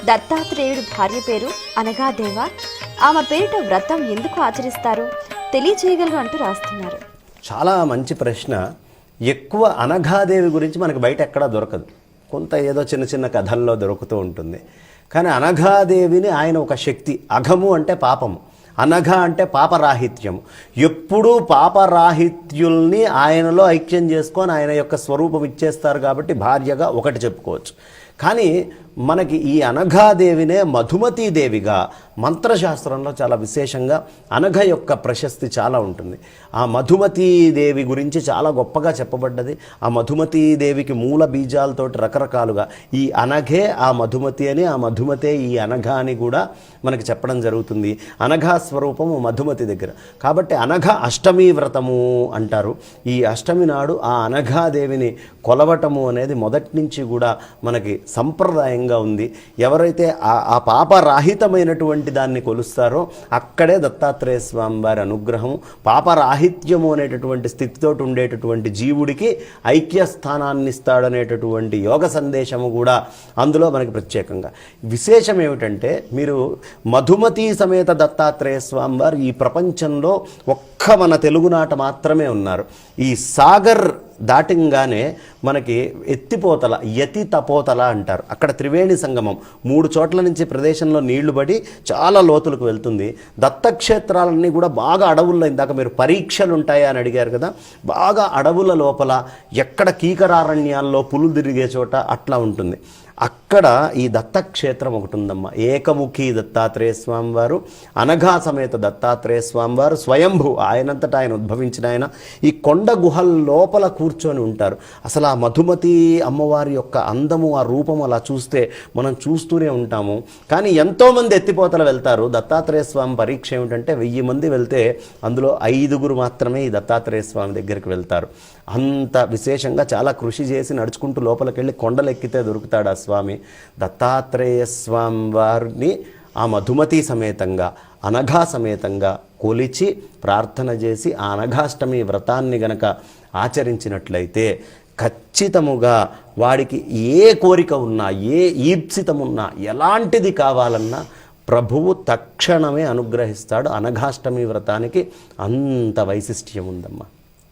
దత్తాత్రేయుడి భార్య పేరు అనఘాదేవ. ఆమె పేరిట వ్రతం ఎందుకు ఆచరిస్తారో తెలియచేయగలరు అంటూ రాస్తున్నారు. చాలా మంచి ప్రశ్న. ఎక్కువ అనఘాదేవి గురించి మనకు బయట ఎక్కడా దొరకదు. కొంత ఏదో చిన్న చిన్న కథల్లో దొరుకుతూ ఉంటుంది. కానీ అనఘాదేవిని ఆయన ఒక శక్తి. అఘము అంటే పాపము, అనఘ అంటే పాపరాహిత్యము. ఎప్పుడూ పాపరాహిత్యుల్ని ఆయనలో ఐక్యం చేసుకొని ఆయన యొక్క స్వరూపం ఇచ్చేస్తారు కాబట్టి భార్యగా ఒకటి చెప్పుకోవచ్చు. కానీ మనకి ఈ అనఘాదేవినే మధుమతీదేవిగా మంత్రశాస్త్రంలో చాలా విశేషంగా అనఘ యొక్క ప్రశస్తి చాలా ఉంటుంది. ఆ మధుమతీదేవి గురించి చాలా గొప్పగా చెప్పబడ్డది. ఆ మధుమతీదేవికి మూల బీజాలతోటి రకరకాలుగా ఈ అనఘే ఆ మధుమతి అని, ఆ మధుమతే ఈ అనఘ అని కూడా మనకి చెప్పడం జరుగుతుంది. అనఘా స్వరూపము మధుమతి దగ్గర. కాబట్టి అనఘ అష్టమి వ్రతము అంటారు. ఈ అష్టమి నాడు ఆ అనఘాదేవిని కొలవటము అనేది మొదటి నుంచి కూడా మనకి సంప్రదాయంగా ఉంది. ఎవరైతే ఆ పాపరాహితమైనటువంటి దాన్ని కొలుస్తారో అక్కడే దత్తాత్రేయ స్వామి వారి అనుగ్రహం, పాపరాహిత్యము అనేటటువంటి స్థితితో ఉండేటటువంటి జీవుడికి ఐక్యస్థానాన్ని ఇస్తాడనేటటువంటి యోగ సందేశము కూడా అందులో మనకి ప్రత్యేకంగా. విశేషం ఏమిటంటే, మీరు మధుమతి సమేత దత్తాత్రేయ స్వామి వారు ఈ ప్రపంచంలో ఒక్క మన తెలుగునాట మాత్రమే ఉన్నారు. ఈ సాగర్ దాటింగానే మనకి ఎత్తిపోతల, యతి తపోతల అంటారు. అక్కడ త్రివేణి సంగమం 3 చోట్ల నుంచి ప్రదేశంలో నీళ్లు పడి చాలా లోతులకు వెళ్తుంది. దత్తక్షేత్రాలన్నీ కూడా బాగా అడవుల్లో, ఇందాక మీరు పరీక్షలు ఉంటాయా అని అడిగారు కదా, బాగా అడవుల లోపల ఎక్కడ కీకరారణ్యాల్లో పులులు తిరిగే చోట అట్లా ఉంటుంది. అక్కడ ఈ దత్తక్షేత్రం ఒకటి ఉందమ్మా. ఏకముఖి దత్తాత్రేయ స్వామి వారు, అనఘా సమేత దత్తాత్రేయ స్వామి వారు స్వయంభూ, ఆయనంతటా ఆయన ఉద్భవించిన ఆయన ఈ కొండ గుహల లోపల కూర్చొని ఉంటారు. అసలు ఆ మధుమతి అమ్మవారి యొక్క అందము, ఆ రూపం అలా చూస్తే మనం చూస్తూనే ఉంటాము. కానీ ఎంతోమంది ఎత్తిపోతలు వెళ్తారు. దత్తాత్రేయ స్వామి పరీక్ష ఏమిటంటే 1000 మంది వెళ్తే అందులో 5 మాత్రమే ఈ దత్తాత్రేయ స్వామి దగ్గరికి వెళ్తారు. అంత విశేషంగా చాలా కృషి చేసి నడుచుకుంటూ లోపలికి వెళ్ళి కొండలెక్కితే దొరుకుతాడు ఆ స్వామి. దత్తాత్రేయ స్వామి వారిని ఆ మధుమతి సమేతంగా, అనఘా సమేతంగా కొలిచి ప్రార్థన చేసి ఆ అనఘాష్టమి వ్రతాన్ని గనక ఆచరించినట్లయితే ఖచ్చితముగా వాడికి ఏ కోరిక ఉన్నా, ఏ ఈప్సితమున్నా, ఎలాంటిది కావాలన్నా ప్రభువు తక్షణమే అనుగ్రహిస్తాడు. అనఘాష్టమి వ్రతానికి అంత వైశిష్ట్యం ఉందమ్మా.